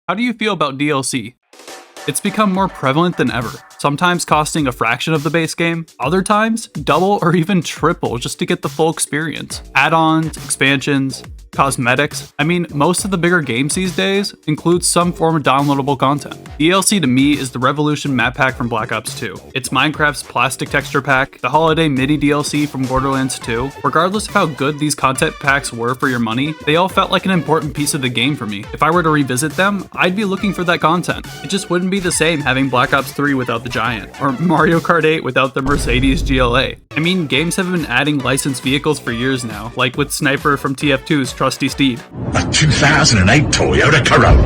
How do you feel about DLC? It's become more prevalent than ever, sometimes costing a fraction of the base game, other times double or even triple just to get the full experience. Add-ons, expansions, cosmetics. I mean, most of the bigger games these days include some form of downloadable content. DLC to me is the Revolution map pack from Black Ops 2. It's Minecraft's plastic texture pack, the holiday MIDI DLC from Borderlands 2. Regardless of how good these content packs were for your money, they all felt like an important piece of the game for me. If I were to revisit them, I'd be looking for that content. It just wouldn't be the same having Black Ops 3 without the Giant, or Mario Kart 8 without the Mercedes GLA. I mean, games have been adding licensed vehicles for years now, like with Sniper from TF2's Trusty Steed. A 2008 Toyota Corolla.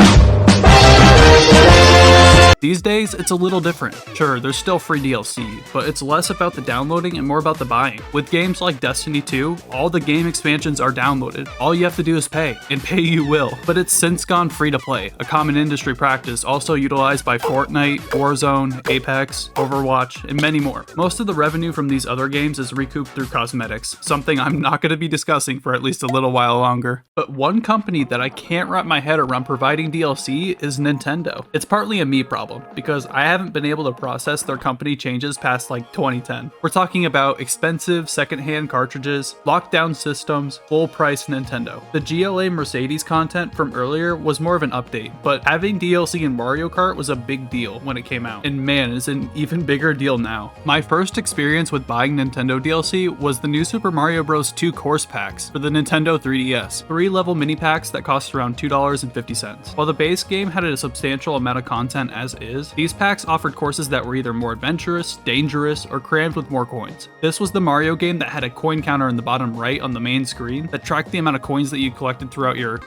These days, it's a little different. Sure, there's still free DLC, but it's less about the downloading and more about the buying. With games like Destiny 2, all the game expansions are downloaded. All you have to do is pay, and pay you will. But it's since gone free to play, a common industry practice also utilized by Fortnite, Warzone, Apex, Overwatch, and many more. Most of the revenue from these other games is recouped through cosmetics, something I'm not going to be discussing for at least a little while longer. But one company that I can't wrap my head around providing DLC is Nintendo. It's partly a me problem, because I haven't been able to process their company changes past like 2010. We're talking about expensive secondhand cartridges, lockdown systems, full price Nintendo. The GLA Mercedes content from earlier was more of an update, but having DLC in Mario Kart was a big deal when it came out, and man, it's an even bigger deal now. My first experience with buying Nintendo DLC was the new Super Mario Bros. 2 course packs for the Nintendo 3DS, 3-level mini packs that cost around $2.50. While the base game had a substantial amount of content as is, these packs offered courses that were either more adventurous, dangerous, or crammed with more coins. This was the Mario game that had a coin counter in the bottom right on the main screen that tracked the amount of coins that you collected throughout your...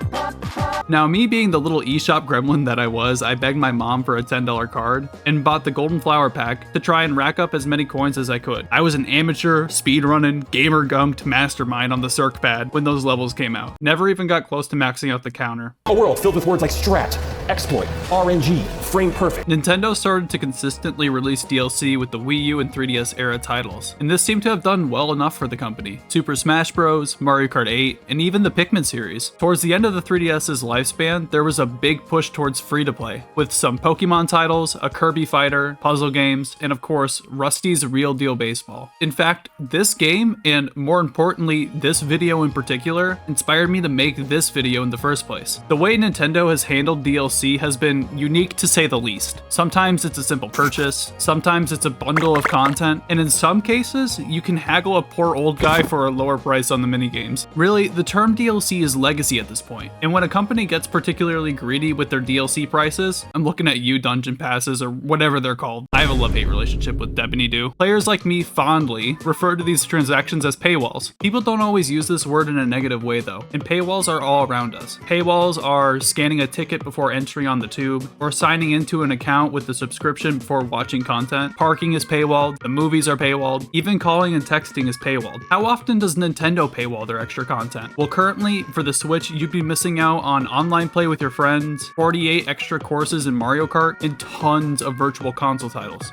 Now, me being the little eShop gremlin that I was, I begged my mom for a $10 card and bought the Golden Flower pack to try and rack up as many coins as I could. I was an amateur, speedrunning, gamer-gunked mastermind on the Circ pad when those levels came out. Never even got close to maxing out the counter. A world filled with words like strat, exploit, RNG, frame perfect. Nintendo started to consistently release DLC with the Wii U and 3DS era titles, and this seemed to have done well enough for the company. Super Smash Bros., Mario Kart 8, and even the Pikmin series. Towards the end of the 3DS's lifespan, there was a big push towards free-to-play, with some Pokemon titles, a Kirby fighter, puzzle games, and of course, Rusty's Real Deal Baseball. In fact, this game, and more importantly, this video in particular, inspired me to make this video in the first place. The way Nintendo has handled DLC has been unique to say the least. Sometimes it's a simple purchase, sometimes it's a bundle of content, and in some cases, you can haggle a poor old guy for a lower price on the minigames. Really, the term DLC is legacy at this point, and when a company gets particularly greedy with their DLC prices, I'm looking at you dungeon passes or whatever they're called. I have a love-hate relationship with Debony Do. Players like me fondly refer to these transactions as paywalls. People don't always use this word in a negative way though, and paywalls are all around us. Paywalls are scanning a ticket before entry on the tube, or signing into an account with the subscription before watching content. Parking is paywalled, the movies are paywalled, even calling and texting is paywalled. How often does Nintendo paywall their extra content? Well, currently, for the Switch, you'd be missing out on online play with your friends, 48 extra courses in Mario Kart, and tons of virtual console titles.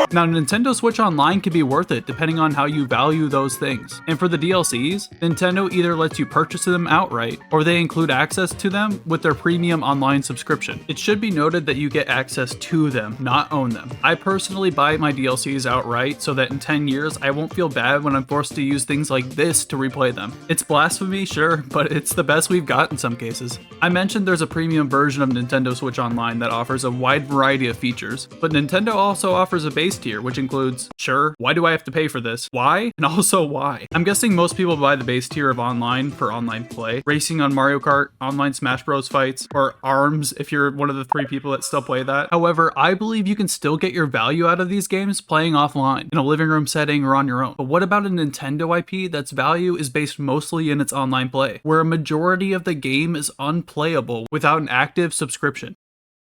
Now, Nintendo Switch Online can be worth it depending on how you value those things. And for the DLCs, Nintendo either lets you purchase them outright, or they include access to them with their premium online subscription. It should be noted that you get access to them, not own them. I personally buy my DLCs outright so that in 10 years, I won't feel bad when I'm forced to use things like this to replay them. It's blasphemy, sure, but it's the best we've got in some cases. I mentioned there's a premium version of Nintendo Switch Online that offers a wide variety of features, but Nintendo also offers a base tier, which includes, sure, why do I have to pay for this? Why? And also why? I'm guessing most people buy the base tier of online for online play, racing on Mario Kart, online Smash Bros fights, or ARMS if you're one of the 3 people that still play that. However, I believe you can still get your value out of these games playing offline, in a living room setting or on your own. But what about a Nintendo IP that's value is based mostly in its online play, where a majority of the game is unplayable without an active subscription?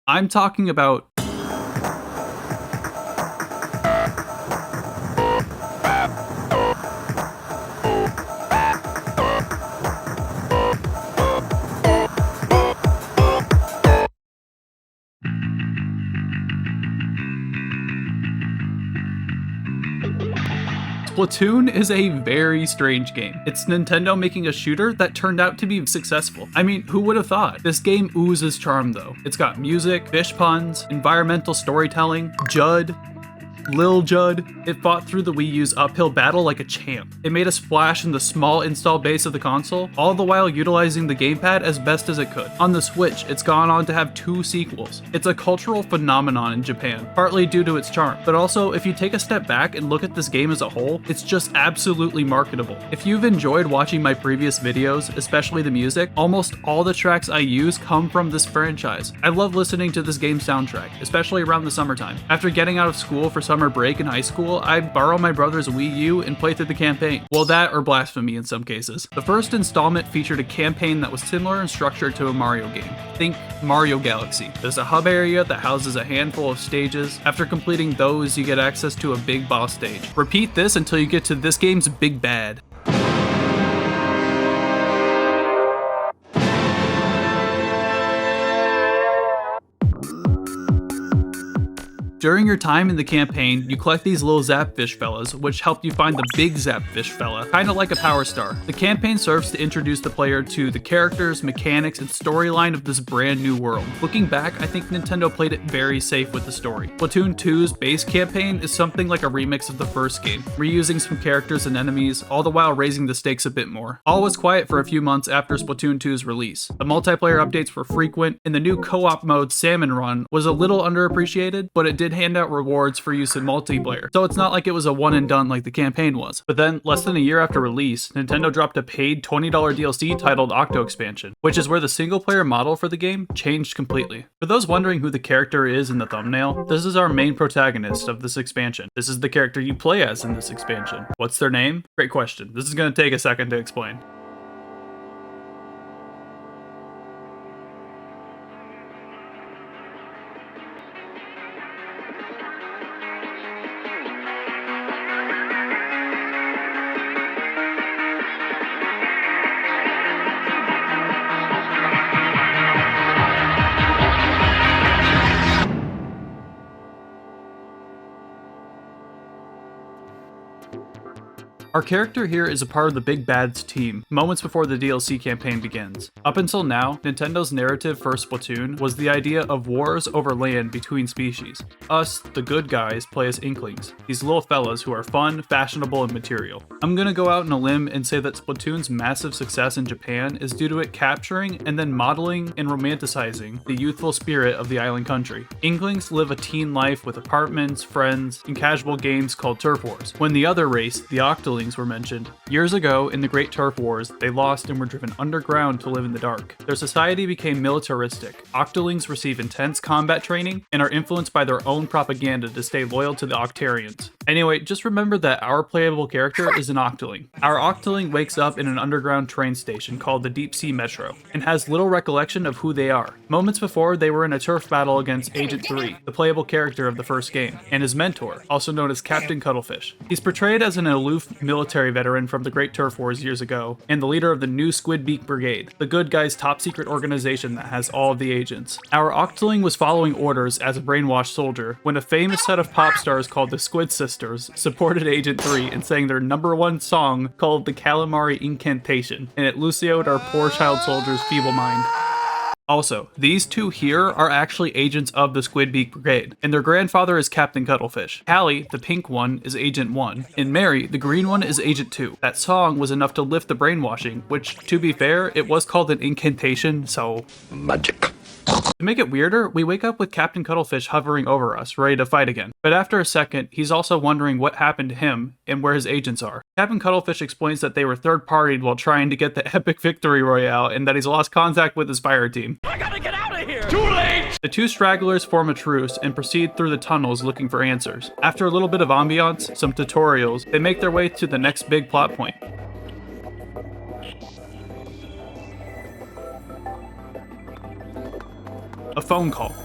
I'm talking about Splatoon is a very strange game. It's Nintendo making a shooter that turned out to be successful. I mean, who would have thought? This game oozes charm though. It's got music, fish puns, environmental storytelling, Judd, Lil Judd. It fought through the Wii U's uphill battle like a champ. It made a splash in the small install base of the console, all the while utilizing the gamepad as best as it could. On the Switch, it's gone on to have 2 sequels. It's a cultural phenomenon in Japan, partly due to its charm, but also if you take a step back and look at this game as a whole, it's just absolutely marketable. If you've enjoyed watching my previous videos, especially the music, almost all the tracks I use come from this franchise. I love listening to this game's soundtrack, especially around the summertime. After getting out of school for summer break in high school, I'd borrow my brother's Wii U and play through the campaign. Well, that or Blasphemy in some cases. The first installment featured a campaign that was similar in structure to a Mario game. Think Mario Galaxy. There's a hub area that houses a handful of stages. After completing those, you get access to a big boss stage. Repeat this until you get to this game's big bad. During your time in the campaign, you collect these little Zapfish fellas, which help you find the big Zapfish fella, kinda like a Power Star. The campaign serves to introduce the player to the characters, mechanics, and storyline of this brand new world. Looking back, I think Nintendo played it very safe with the story. Splatoon 2's base campaign is something like a remix of the first game, reusing some characters and enemies, all the while raising the stakes a bit more. All was quiet for a few months after Splatoon 2's release. The multiplayer updates were frequent, and the new co-op mode Salmon Run was a little underappreciated, but it did hand out rewards for use in multiplayer, so it's not like it was a one and done like the campaign was. But then, less than a year after release, Nintendo dropped a paid $20 DLC titled Octo Expansion, which is where the single player model for the game changed completely. For those wondering who the character is in the thumbnail, this is our main protagonist of this expansion. This is the character you play as in this expansion. What's their name? Great question. This is going to take a second to explain. Our character here is a part of the Big Bad's team, moments before the DLC campaign begins. Up until now, Nintendo's narrative for Splatoon was the idea of wars over land between species. Us, the good guys, play as Inklings, these little fellas who are fun, fashionable, and material. I'm gonna go out on a limb and say that Splatoon's massive success in Japan is due to it capturing and then modeling and romanticizing the youthful spirit of the island country. Inklings live a teen life with apartments, friends, and casual games called turf wars. When the other race, the Octolings, were mentioned. Years ago, in the Great Turf Wars, they lost and were driven underground to live in the dark. Their society became militaristic. Octolings receive intense combat training and are influenced by their own propaganda to stay loyal to the Octarians. Anyway, just remember that our playable character is an Octoling. Our Octoling wakes up in an underground train station called the Deep Sea Metro and has little recollection of who they are. Moments before, they were in a turf battle against Agent 3, the playable character of the first game, and his mentor, also known as Captain Cuttlefish. He's portrayed as an aloof military veteran from the Great Turf Wars years ago, and the leader of the new Squidbeak Brigade, the good guys' top secret organization that has all of the agents. Our Octoling was following orders as a brainwashed soldier when a famous set of pop stars called the Squid Sisters supported Agent 3 and sang their #1 song called the Calamari Incantation, and it lucioed our poor child soldier's feeble mind. Also, these two here are actually agents of the Squidbeak Brigade, and their grandfather is Captain Cuttlefish. Callie, the pink one, is Agent 1, and Mary, the green one, is Agent 2. That song was enough to lift the brainwashing, which, to be fair, it was called an incantation, so... Magic. To make it weirder, we wake up with Captain Cuttlefish hovering over us, ready to fight again. But after a second, he's also wondering what happened to him and where his agents are. Captain Cuttlefish explains that they were third-partied while trying to get the epic victory royale and that he's lost contact with his fire team. I gotta get out of here! Too late! The two stragglers form a truce and proceed through the tunnels looking for answers. After a little bit of ambiance, some tutorials, they make their way to the next big plot point. A phone call.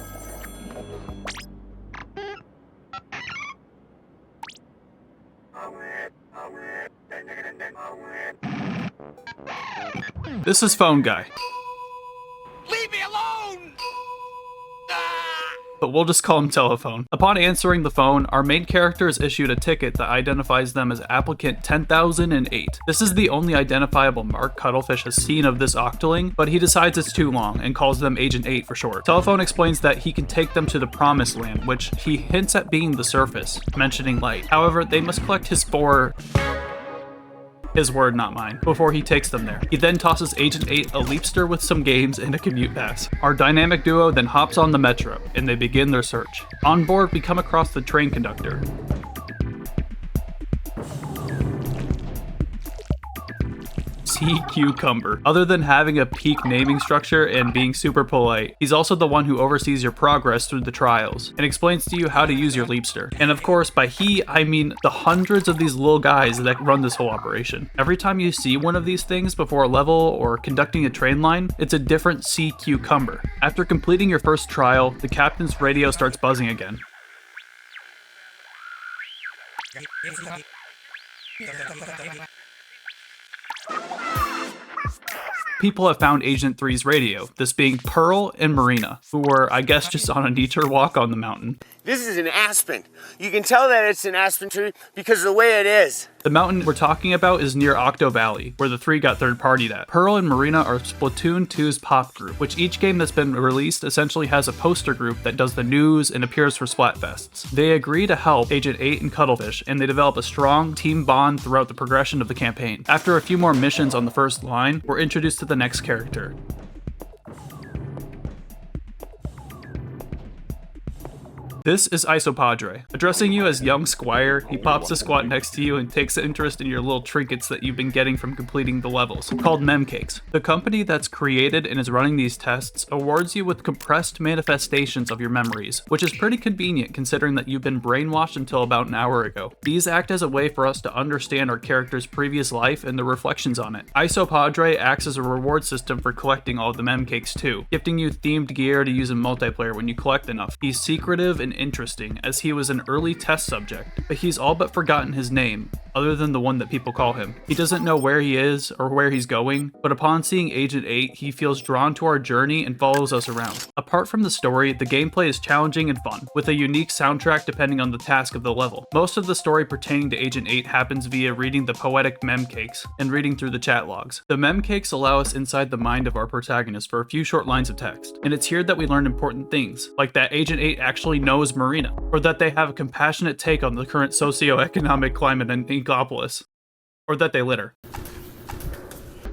This is Phone Guy. Leave me alone! Ah! but we'll just call him Telephone. Upon answering the phone, our main character is issued a ticket that identifies them as applicant 10,008. This is the only identifiable mark Cuttlefish has seen of this Octoling, but he decides it's too long and calls them Agent 8 for short. Telephone explains that he can take them to the Promised Land, which he hints at being the surface, mentioning light. However, they must collect his word, not mine, before he takes them there. He then tosses Agent 8 a leapster with some games and a commute pass. Our dynamic duo then hops on the metro, and they begin their search. On board, we come across the train conductor. Sea Cucumber. Other than having a peak naming structure and being super polite, he's also the one who oversees your progress through the trials and explains to you how to use your leapster. And of course, by he, I mean the hundreds of these little guys that run this whole operation. Every time you see one of these things before a level or conducting a train line, it's a different Sea Cucumber. After completing your first trial, the captain's radio starts buzzing again. People have found Agent 3's radio, this being Pearl and Marina, who were, I guess, just on a nature walk on the mountain. This is an aspen. You can tell that it's an aspen tree because of the way it is. The mountain we're talking about is near Octo Valley, where the three got third-partied at. Pearl and Marina are Splatoon 2's pop group, which each game that's been released essentially has a poster group that does the news and appears for Splatfests. They agree to help Agent 8 and Cuttlefish, and they develop a strong team bond throughout the progression of the campaign. After a few more missions on the first line, we're introduced to the next character. This is Isopadre. Addressing you as young squire, he pops a squat next to you and takes an interest in your little trinkets that you've been getting from completing the levels, called memcakes. The company that's created and is running these tests awards you with compressed manifestations of your memories, which is pretty convenient considering that you've been brainwashed until about an hour ago. These act as a way for us to understand our character's previous life and the reflections on it. Isopadre acts as a reward system for collecting all of the memcakes too, gifting you themed gear to use in multiplayer when you collect enough. He's secretive and interesting, as he was an early test subject, but he's all but forgotten his name, other than the one that people call him. He doesn't know where he is or where he's going, but upon seeing Agent 8, he feels drawn to our journey and follows us around. Apart from the story, the gameplay is challenging and fun, with a unique soundtrack depending on the task of the level. Most of the story pertaining to Agent 8 happens via reading the poetic memcakes and reading through the chat logs. The memcakes allow us inside the mind of our protagonist for a few short lines of text, and it's here that we learn important things, like that Agent 8 actually knows Marina, or that they have a compassionate take on the current socio-economic climate in Inkopolis, or that they litter.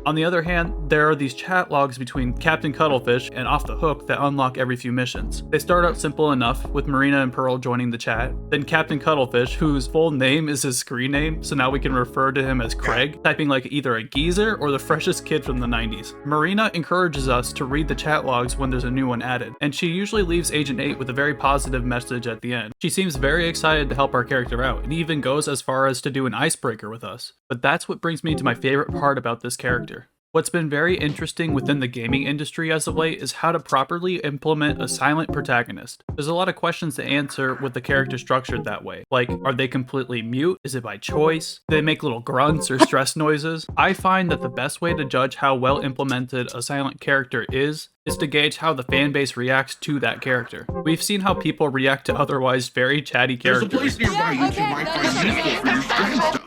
On the other hand, there are these chat logs between Captain Cuttlefish and Off the Hook that unlock every few missions. They start out simple enough, with Marina and Pearl joining the chat, then Captain Cuttlefish, whose full name is his screen name, so now we can refer to him as Craig, typing like either a geezer or the freshest kid from the 90s. Marina encourages us to read the chat logs when there's a new one added, and she usually leaves Agent 8 with a very positive message at the end. She seems very excited to help our character out, and even goes as far as to do an icebreaker with us. But that's what brings me to my favorite part about this character. What's been very interesting within the gaming industry as of late is how to properly implement a silent protagonist. There's a lot of questions to answer with the character structured that way. Like, are they completely mute? Is it by choice? Do they make little grunts or stress noises? I find that the best way to judge how well implemented a silent character is to gauge how the fan base reacts to that character. We've seen how people react to otherwise very chatty characters,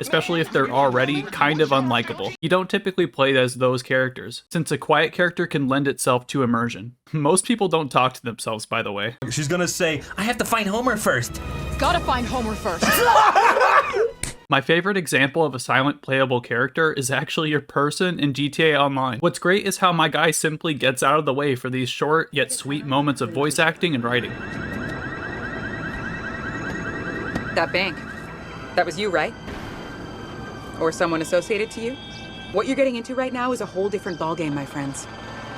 especially if they're already kind of unlikable. You don't typically play as those characters, since a quiet character can lend itself to immersion. Most people don't talk to themselves, by the way. She's gonna say, I have to find Homer first. Gotta find Homer first. My favorite example of a silent playable character is actually your person in GTA Online. What's great is how my guy simply gets out of the way for these short yet sweet moments of voice acting and writing. That bank, that was you, right? Or someone associated to you? What you're getting into right now is a whole different ballgame, my friends.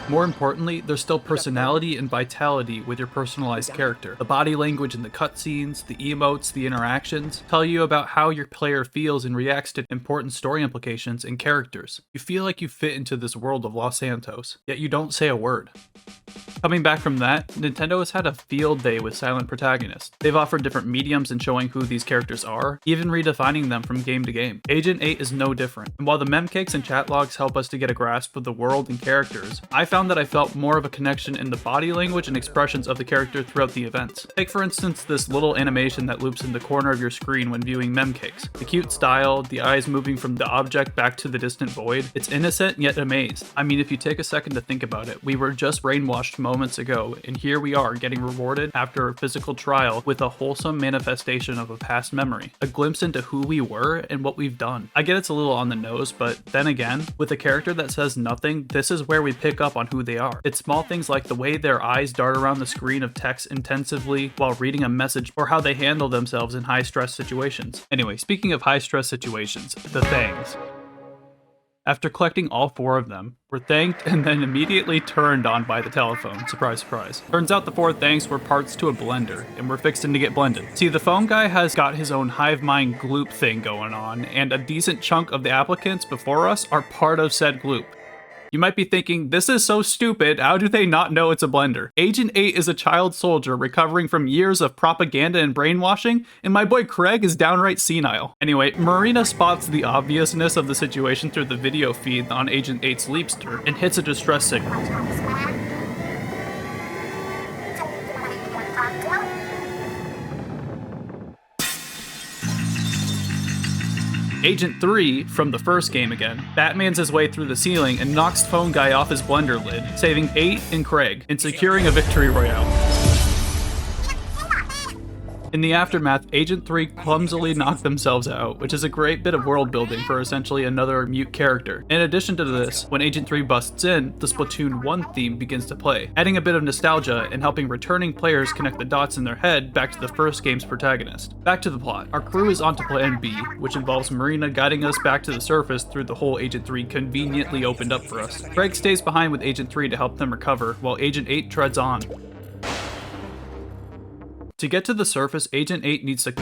More importantly, there's still personality and vitality with your personalized character. The body language in the cutscenes, the emotes, the interactions tell you about how your player feels and reacts to important story implications and characters. You feel like you fit into this world of Los Santos, yet you don't say a word. Coming back from that, Nintendo has had a field day with silent protagonists. They've offered different mediums in showing who these characters are, even redefining them from game to game. Agent 8 is no different, and while the memcakes and chat logs help us to get a grasp of the world and characters, I found that I felt more of a connection in the body language and expressions of the character throughout the events. Take for instance this little animation that loops in the corner of your screen when viewing memcakes. The cute style, the eyes moving from the object back to the distant void, it's innocent yet amazed. I mean, if you take a second to think about it, we were just brainwashed moments ago, and here we are getting rewarded after a physical trial with a wholesome manifestation of a past memory, a glimpse into who we were and what we've done. I get it's a little on the nose, but then again, with a character that says nothing, this is where we pick up on who they are. It's small things like the way their eyes dart around the screen of text intensively while reading a message, or how they handle themselves in high stress situations. Anyway, speaking of high stress situations, the Thangs. After collecting all 4 of them, we're thanked and then immediately turned on by the telephone. Surprise, surprise. Turns out the 4 thanks were parts to a blender, and we're fixing to get blended. See, the phone guy has got his own hive mind gloop thing going on, and a decent chunk of the applicants before us are part of said gloop. You might be thinking, this is so stupid, how do they not know it's a blender? Agent 8 is a child soldier recovering from years of propaganda and brainwashing, and my boy Craig is downright senile. Anyway, Marina spots the obviousness of the situation through the video feed on Agent 8's Leapster and hits a distress signal. Agent 3, from the first game again, Batmans his way through the ceiling and knocks phone guy off his blender lid, saving 8 and Craig, and securing a victory royale. In the aftermath, Agent 3 clumsily knocked themselves out, which is a great bit of world building for essentially another mute character. In addition to this, when Agent 3 busts in, the Splatoon 1 theme begins to play, adding a bit of nostalgia and helping returning players connect the dots in their head back to the first game's protagonist. Back to the plot. Our crew is on to Plan B, which involves Marina guiding us back to the surface through the hole Agent 3 conveniently opened up for us. Craig stays behind with Agent 3 to help them recover, while Agent 8 treads on. To get to the surface, Agent 8 needs to...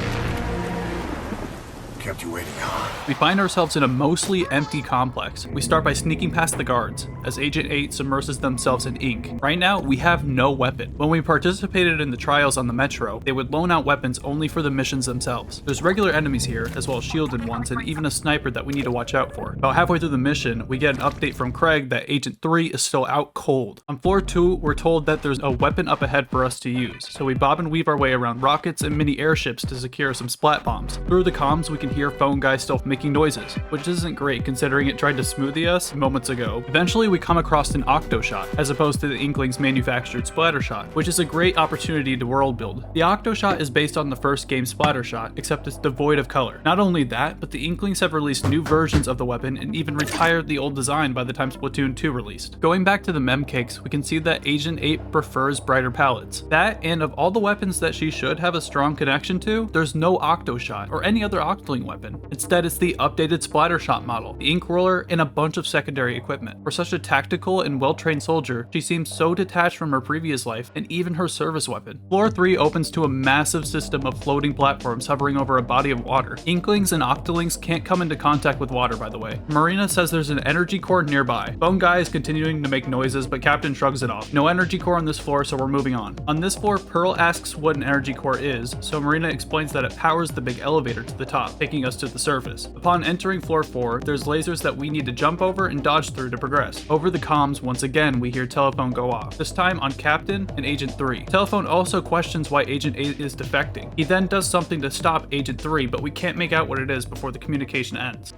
Kept you waiting, huh? We find ourselves in a mostly empty complex. We start by sneaking past the guards, as Agent 8 submerses themselves in ink. Right now, we have no weapon. When we participated in the trials on the Metro, they would loan out weapons only for the missions themselves. There's regular enemies here, as well as shielded ones, and even a sniper that we need to watch out for. About halfway through the mission, we get an update from Craig that Agent 3 is still out cold. On floor 2, we're told that there's a weapon up ahead for us to use, so we bob and weave our way around rockets and mini airships to secure some splat bombs. Through the comms, we can hear phone guy still making noises, which isn't great considering it tried to smoothie us moments ago. Eventually we come across an Octo shot, as opposed to the Inkling's manufactured splatter shot, which is a great opportunity to world build. The Octo shot is based on the first game's splatter shot, except it's devoid of color. Not only that, but the Inklings have released new versions of the weapon and even retired the old design by the time Splatoon 2 released. Going back to the memcakes, we can see that Agent 8 prefers brighter palettes. That, and of all the weapons that she should have a strong connection to, there's no Octo shot or any other Octoling weapon. Instead, it's the updated splatter shot model, the ink roller, and a bunch of secondary equipment. For such a tactical and well-trained soldier, she seems so detached from her previous life and even her service weapon. Floor 3 opens to a massive system of floating platforms hovering over a body of water. Inklings and Octolings can't come into contact with water, by the way. Marina says there's an energy core nearby. Phone guy is continuing to make noises, but Captain shrugs it off. No energy core on this floor, so we're moving on. On this floor, Pearl asks what an energy core is, so Marina explains that it powers the big elevator to the top, taking us to the surface. Upon entering floor 4, there's lasers that we need to jump over and dodge through to progress. Over the comms, once again, we hear telephone go off, this time on Captain and Agent 3. Telephone also questions why Agent 8 is defecting. He then does something to stop Agent 3, but we can't make out what it is before the communication ends.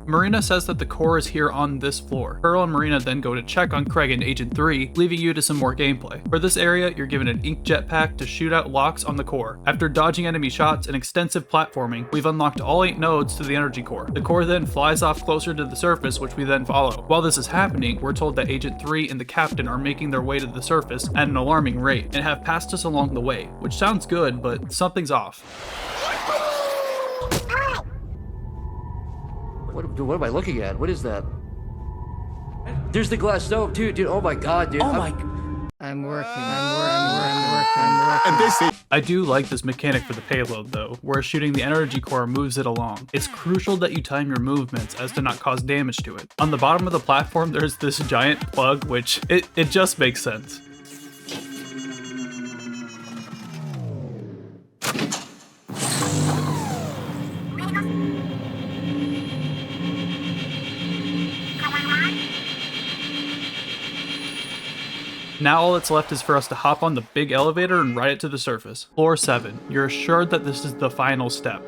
Marina says that the core is here on this floor. Pearl and Marina then go to check on Craig and Agent 3, leaving you to some more gameplay. For this area, you're given an ink jetpack to shoot out locks on the core. After dodging enemy shots and extensive platforming, we've unlocked all 8 nodes to the energy core. The core then flies off closer to the surface, which we then follow. While this is happening, we're told that Agent 3 and the Captain are making their way to the surface at an alarming rate, and have passed us along the way, which sounds good, but something's off. What am I looking at? What is that? There's the glass stove too, dude. Oh my god, dude. Oh my... I'm working. And this is... I do like this mechanic for the payload though, where shooting the energy core moves it along. It's crucial that you time your movements as to not cause damage to it. On the bottom of the platform there's this giant plug, which it just makes sense. Now all that's left is for us to hop on the big elevator and ride it to the surface. Floor 7. You're assured that this is the final step.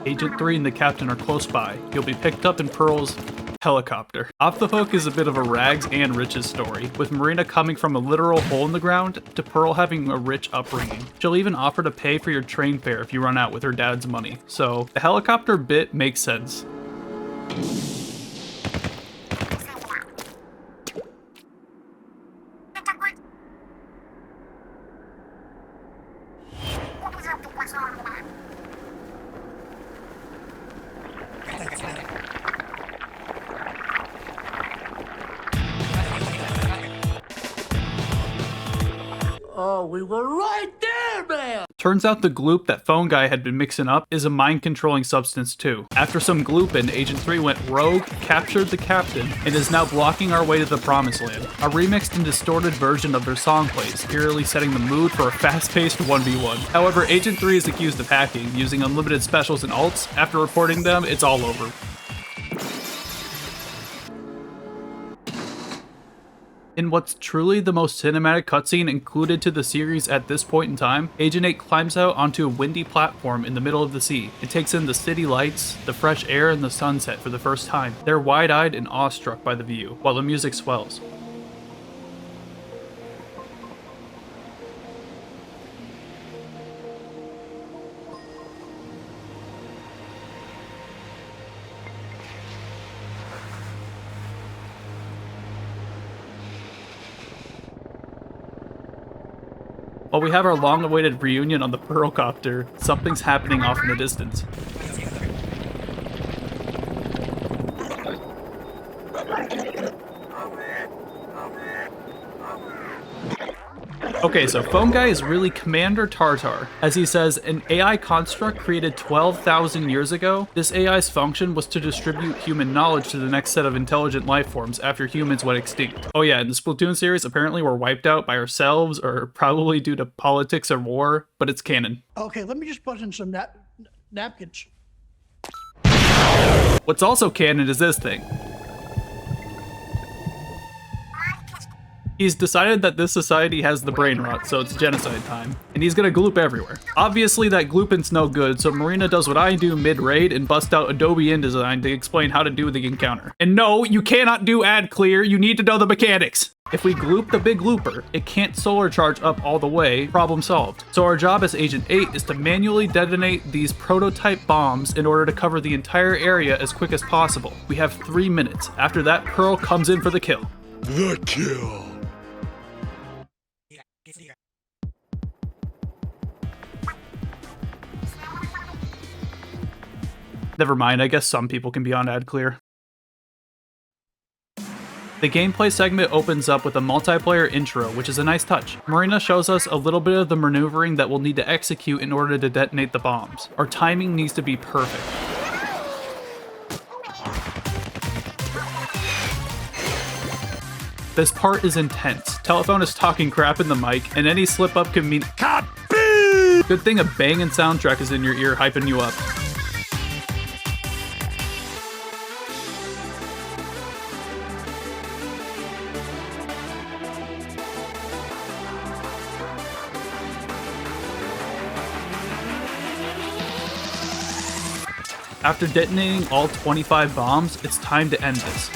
Agent 3 and the captain are close by. You'll be picked up in Pearl's helicopter. Off the Hook is a bit of a rags and riches story, with Marina coming from a literal hole in the ground to Pearl having a rich upbringing. She'll even offer to pay for your train fare if you run out with her dad's money, so the helicopter bit makes sense. Oh, we were right there, man! Turns out the gloop that Phone Guy had been mixing up is a mind-controlling substance too. After some glooping, Agent 3 went rogue, captured the captain, and is now blocking our way to the promised land. A remixed and distorted version of their song plays, eerily setting the mood for a fast-paced 1v1. However, Agent 3 is accused of hacking, using unlimited specials and ults. After reporting them, it's all over. In what's truly the most cinematic cutscene included to the series at this point in time, Agent 8 climbs out onto a windy platform in the middle of the sea. It takes in the city lights, the fresh air, and the sunset for the first time. They're wide-eyed and awestruck by the view, while the music swells. While we have our long-awaited reunion on the Pearlcopter, something's happening off in the distance. Okay, so Phone Guy is really Commander Tartar. As he says, an AI construct created 12,000 years ago. This AI's function was to distribute human knowledge to the next set of intelligent life forms after humans went extinct. Oh yeah, in the Splatoon series, apparently we're wiped out by ourselves, or probably due to politics or war, but it's canon. Okay, let me just put in some napkins. What's also canon is this thing. He's decided that this society has the brain rot, so it's genocide time, and he's gonna gloop everywhere. Obviously that glooping's no good, so Marina does what I do mid-raid and bust out Adobe InDesign to explain how to do the encounter. And no, you cannot do ad clear, you need to know the mechanics. If we gloop the big looper, it can't solar charge up all the way, problem solved. So our job as Agent 8 is to manually detonate these prototype bombs in order to cover the entire area as quick as possible. We have 3 minutes. After that, Pearl comes in for the kill. The kill. Never mind, I guess some people can be on ad clear. The gameplay segment opens up with a multiplayer intro, which is a nice touch. Marina shows us a little bit of the maneuvering that we'll need to execute in order to detonate the bombs. Our timing needs to be perfect. This part is intense. Telephone is talking crap in the mic, and any slip up can mean copy! Good thing a banging soundtrack is in your ear hyping you up. After detonating all 25 bombs, it's time to end this.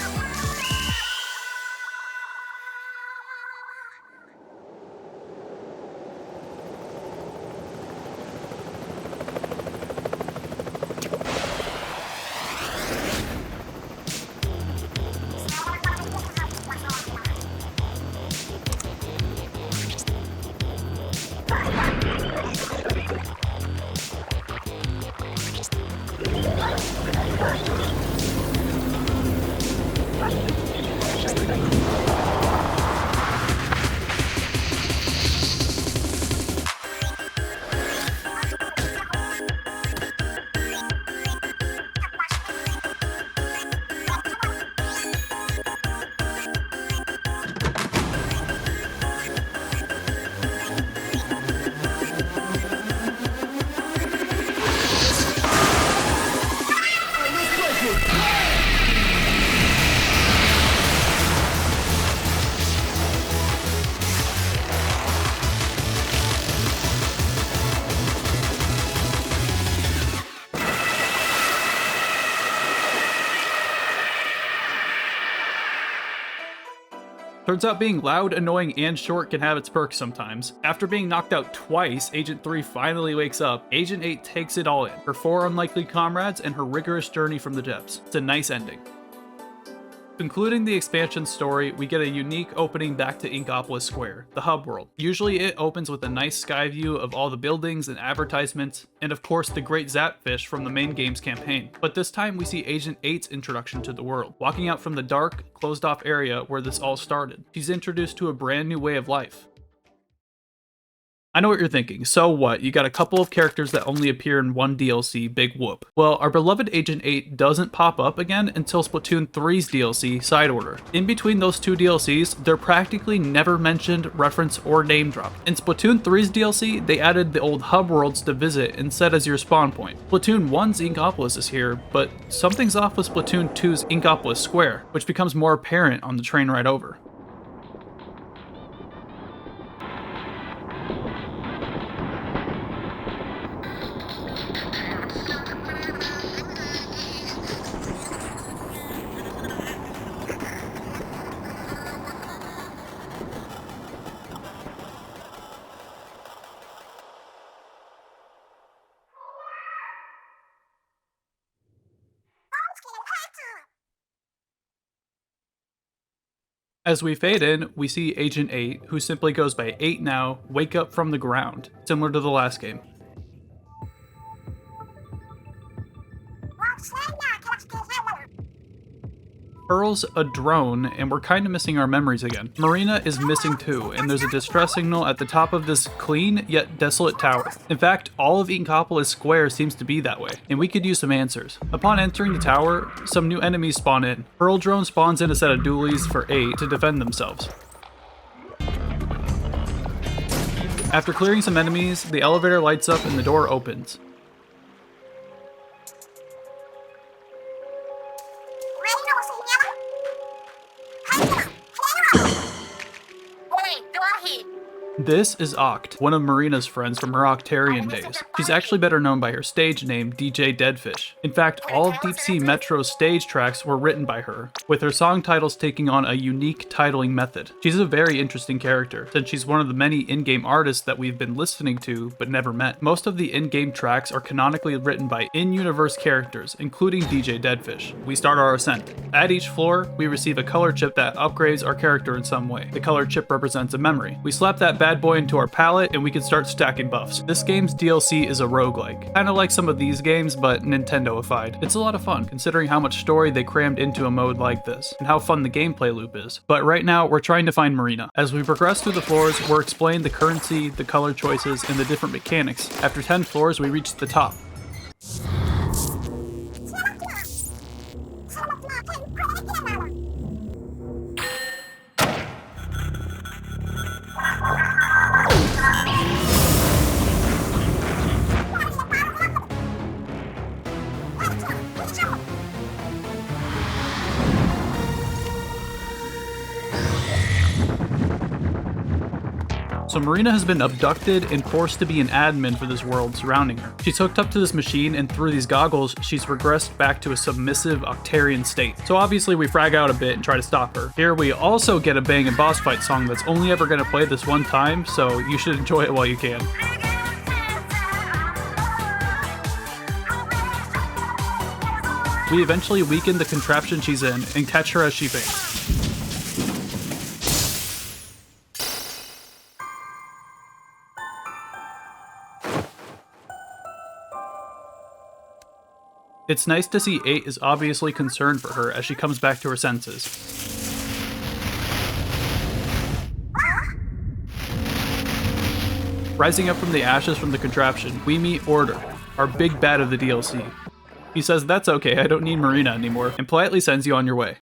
Turns out being loud, annoying, and short can have its perks sometimes. After being knocked out twice, Agent 3 finally wakes up. Agent 8 takes it all in, her 4 unlikely comrades, and her rigorous journey from the depths. It's a nice ending. Concluding the expansion story, we get a unique opening back to Inkopolis Square, the hub world. Usually it opens with a nice sky view of all the buildings and advertisements, and of course the great Zapfish from the main game's campaign. But this time we see Agent 8's introduction to the world, walking out from the dark, closed-off area where this all started. She's introduced to a brand new way of life. I know what you're thinking, so what? You got a couple of characters that only appear in one DLC, big whoop. Well, our beloved Agent 8 doesn't pop up again until Splatoon 3's DLC, Side Order. In between those two DLCs, they're practically never mentioned, referenced, or name dropped. In Splatoon 3's DLC, they added the old hub worlds to visit and set as your spawn point. Splatoon 1's Inkopolis is here, but something's off with Splatoon 2's Inkopolis Square, which becomes more apparent on the train ride over. As we fade in, we see Agent 8, who simply goes by 8 now, wake up from the ground, similar to the last game. Pearl's a drone, and we're kinda missing our memories again. Marina is missing too, and there's a distress signal at the top of this clean yet desolate tower. In fact, all of Inkopolis Square seems to be that way, and we could use some answers. Upon entering the tower, some new enemies spawn in. Pearl drone spawns in a set of dualies for 8 to defend themselves. After clearing some enemies, the elevator lights up and the door opens. This is Oct, one of Marina's friends from her Octarian days. She's actually better known by her stage name, DJ Deadfish. In fact, all of Deep Sea Metro's stage tracks were written by her, with her song titles taking on a unique titling method. She's a very interesting character, since she's one of the many in-game artists that we've been listening to but never met. Most of the in-game tracks are canonically written by in-universe characters, including DJ Deadfish. We start our ascent. At each floor, we receive a color chip that upgrades our character in some way. The color chip represents a memory. We slap that bad boy into our palette and we can start stacking buffs. This game's DLC is a roguelike, kinda like some of these games, but Nintendo-ified. It's a lot of fun, considering how much story they crammed into a mode like this, and how fun the gameplay loop is. But right now, we're trying to find Marina. As we progress through the floors, we're explained the currency, the color choices, and the different mechanics. After 10 floors, we reach the top. So Marina has been abducted and forced to be an admin for this world surrounding her. She's hooked up to this machine, and through these goggles, she's regressed back to a submissive Octarian state. So obviously we frag out a bit and try to stop her. Here we also get a bangin' boss fight song that's only ever gonna play this one time, so you should enjoy it while you can. We eventually weaken the contraption she's in and catch her as she faints. It's nice to see 8 is obviously concerned for her as she comes back to her senses. Rising up from the ashes from the contraption, we meet Order, our big bad of the DLC. He says that's okay, I don't need Marina anymore, and politely sends you on your way.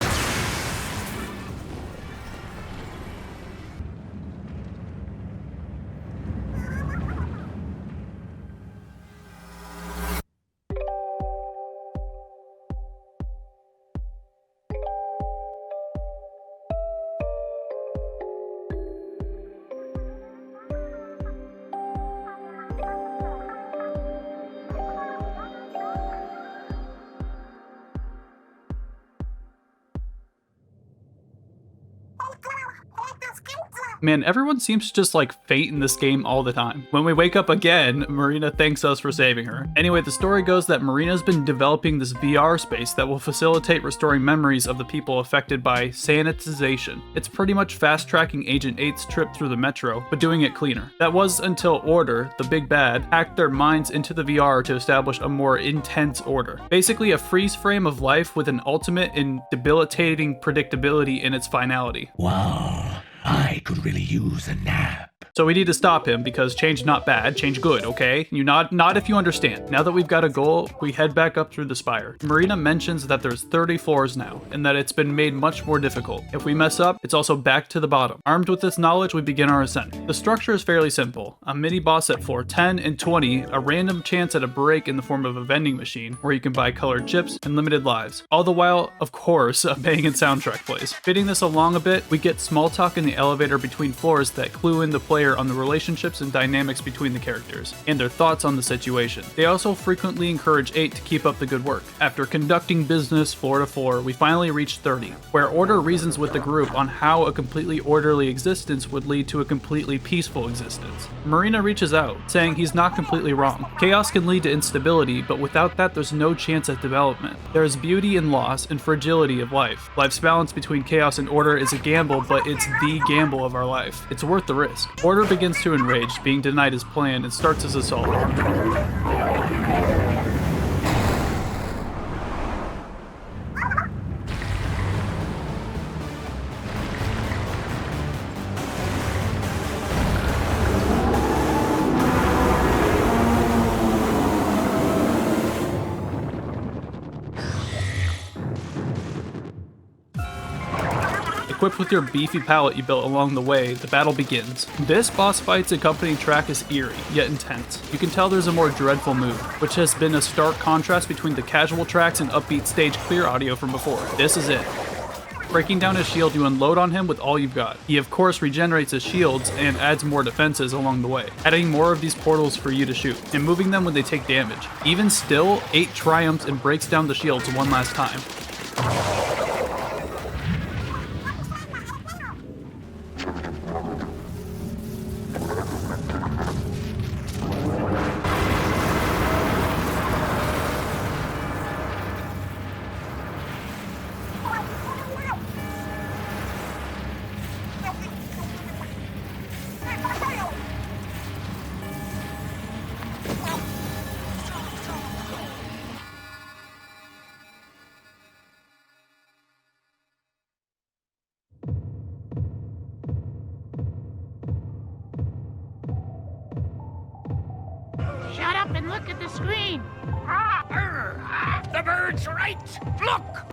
Man, everyone seems to just like faint in this game all the time. When we wake up again, Marina thanks us for saving her. Anyway, the story goes that Marina's been developing this VR space that will facilitate restoring memories of the people affected by sanitization. It's pretty much fast-tracking Agent 8's trip through the metro, but doing it cleaner. That was until Order, the big bad, hacked their minds into the VR to establish a more intense order. Basically a freeze frame of life with an ultimate and debilitating predictability in its finality. Wow, I could really use a nap. So we need to stop him because change not bad, change good, okay? You nod if you understand. Now that we've got a goal, we head back up through the spire. Marina mentions that there's 30 floors now, and that it's been made much more difficult. If we mess up, it's also back to the bottom. Armed with this knowledge, we begin our ascent. The structure is fairly simple. A mini-boss at floor 10 and 20, a random chance at a break in the form of a vending machine, where you can buy colored chips and limited lives. All the while, of course, a banging soundtrack plays. Fitting this along a bit, we get small talk in the elevator between floors that clue in the player on the relationships and dynamics between the characters, and their thoughts on the situation. They also frequently encourage 8 to keep up the good work. After conducting business floor to floor, we finally reach 30, where Order reasons with the group on how a completely orderly existence would lead to a completely peaceful existence. Marina reaches out, saying he's not completely wrong. Chaos can lead to instability, but without that there's no chance at development. There is beauty in loss and fragility of life. Life's balance between chaos and order is a gamble, but it's the gamble of our life. It's worth the risk. Order begins to enrage, being denied his plan, and starts his assault. Equipped with your beefy pallet you built along the way, the battle begins. This boss fight's accompanying track is eerie, yet intense. You can tell there's a more dreadful mood, which has been a stark contrast between the casual tracks and upbeat stage clear audio from before. This is it. Breaking down his shield, you unload on him with all you've got. He of course regenerates his shields and adds more defenses along the way, adding more of these portals for you to shoot, and moving them when they take damage. Even still, 8 triumphs and breaks down the shields one last time. Shut up and look at the screen! The bird's right! Look!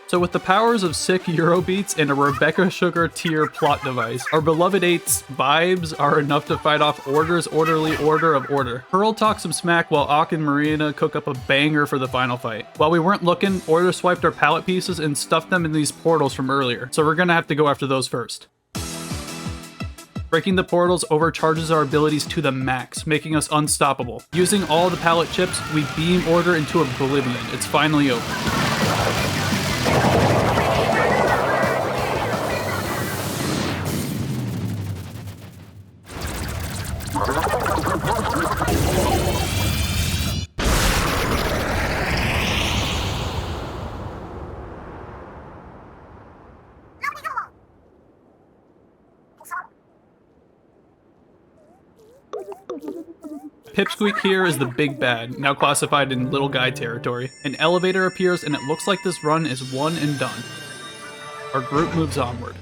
So with the powers of sick Eurobeats and a Rebecca Sugar tier plot device, our beloved 8's vibes are enough to fight off Order's orderly order of order. Pearl talks some smack while Ock and Marina cook up a banger for the final fight. While we weren't looking, Order swiped our pallet pieces and stuffed them in these portals from earlier, so we're gonna have to go after those first. Breaking the portals overcharges our abilities to the max, making us unstoppable. Using all the pallet chips, we beam Order into oblivion. It's finally over. Pipsqueak here is the big bad, now classified in little guy territory. An elevator appears and it looks like this run is one and done. Our group moves onward.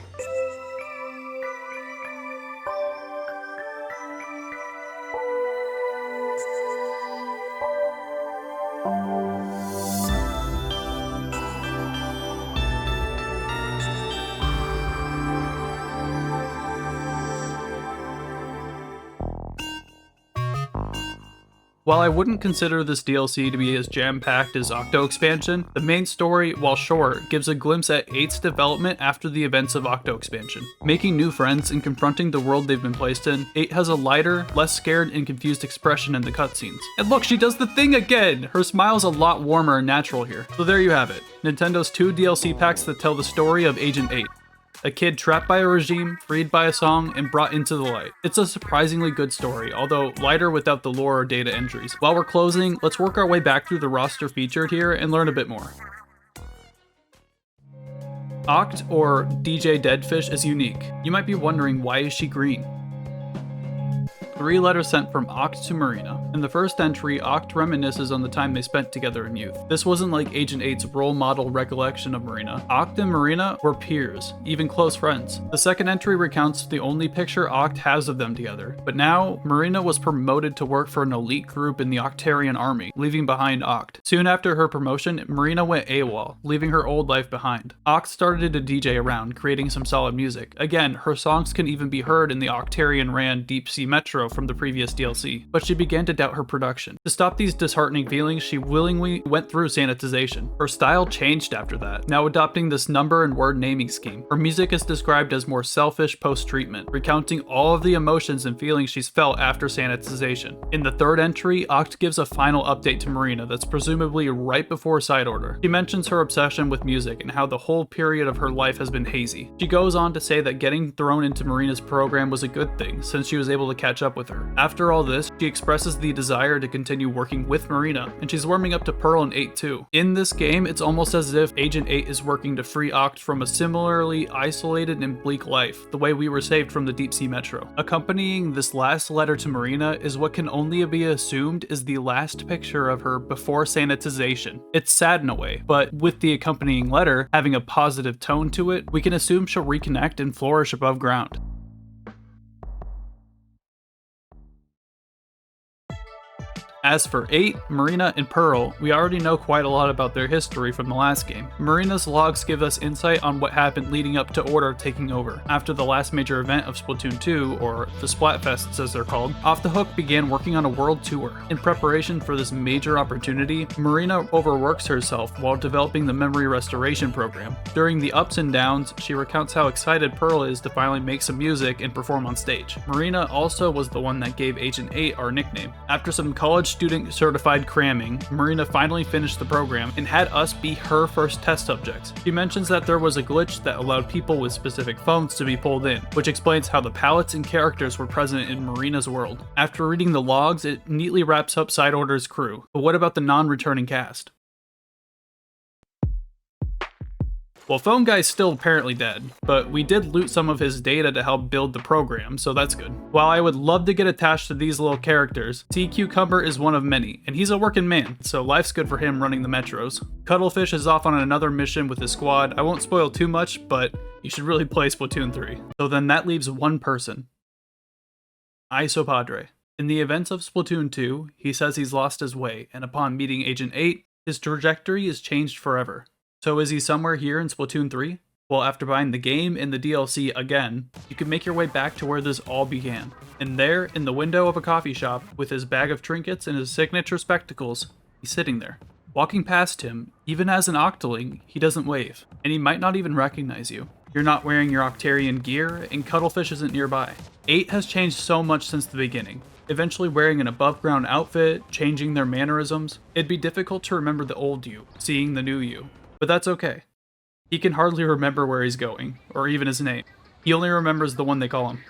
While I wouldn't consider this DLC to be as jam-packed as Octo Expansion, the main story, while short, gives a glimpse at 8's development after the events of Octo Expansion. Making new friends and confronting the world they've been placed in, 8 has a lighter, less scared and confused expression in the cutscenes. And look, she does the thing again! Her smile's a lot warmer and natural here. So there you have it, Nintendo's 2 DLC packs that tell the story of Agent 8. A kid trapped by a regime, freed by a song, and brought into the light. It's a surprisingly good story, although lighter without the lore or data entries. While we're closing, let's work our way back through the roster featured here and learn a bit more. Oct, or DJ Deadfish, is unique. You might be wondering, why is she green? 3 letters sent from Oct to Marina. In the first entry, Oct reminisces on the time they spent together in youth. This wasn't like Agent 8's role model recollection of Marina. Oct and Marina were peers, even close friends. The second entry recounts the only picture Oct has of them together. But now, Marina was promoted to work for an elite group in the Octarian army, leaving behind Oct. Soon after her promotion, Marina went AWOL, leaving her old life behind. Oct started to DJ around, creating some solid music. Again, her songs can even be heard in the Octarian-ran Deep Sea Metro from the previous DLC, but she began to doubt her production. To stop these disheartening feelings, she willingly went through sanitization. Her style changed after that, now adopting this number and word naming scheme. Her music is described as more selfish post-treatment, recounting all of the emotions and feelings she's felt after sanitization. In the third entry, Oct gives a final update to Marina that's presumably right before Side Order. She mentions her obsession with music and how the whole period of her life has been hazy. She goes on to say that getting thrown into Marina's program was a good thing, since she was able to catch up with her. After all this, she expresses the desire to continue working with Marina, and she's warming up to Pearl and 8 too. In this game, it's almost as if Agent 8 is working to free Oct from a similarly isolated and bleak life, the way we were saved from the Deep Sea Metro. Accompanying this last letter to Marina is what can only be assumed is the last picture of her before sanitization. It's sad in a way, but with the accompanying letter having a positive tone to it, we can assume she'll reconnect and flourish above ground. As for 8, Marina, and Pearl, we already know quite a lot about their history from the last game. Marina's logs give us insight on what happened leading up to Order taking over. After the last major event of Splatoon 2, or the Splatfests as they're called, Off the Hook began working on a world tour. In preparation for this major opportunity, Marina overworks herself while developing the memory restoration program. During the ups and downs, she recounts how excited Pearl is to finally make some music and perform on stage. Marina also was the one that gave Agent 8 our nickname. After some college student certified cramming, Marina finally finished the program and had us be her first test subjects. She mentions that there was a glitch that allowed people with specific phones to be pulled in, which explains how the palettes and characters were present in Marina's world. After reading the logs, it neatly wraps up Side Order's crew. But what about the non-returning cast? Well, Phone Guy's still apparently dead, but we did loot some of his data to help build the program, so that's good. While I would love to get attached to these little characters, Sea Cucumber is one of many, and he's a working man, so life's good for him running the metros. Cuttlefish is off on another mission with his squad. I won't spoil too much, but you should really play Splatoon 3. So then that leaves one person. Isopadre. In the events of Splatoon 2, he says he's lost his way, and upon meeting Agent 8, his trajectory is changed forever. So is he somewhere here in Splatoon 3? Well, after buying the game and the DLC again, you can make your way back to where this all began. And there, in the window of a coffee shop, with his bag of trinkets and his signature spectacles, he's sitting there. Walking past him, even as an Octoling, he doesn't wave, and he might not even recognize you. You're not wearing your Octarian gear, and Cuttlefish isn't nearby. 8 has changed so much since the beginning. Eventually wearing an above-ground outfit, changing their mannerisms, it'd be difficult to remember the old you, seeing the new you. But that's okay. He can hardly remember where he's going, or even his name. He only remembers the one they call him.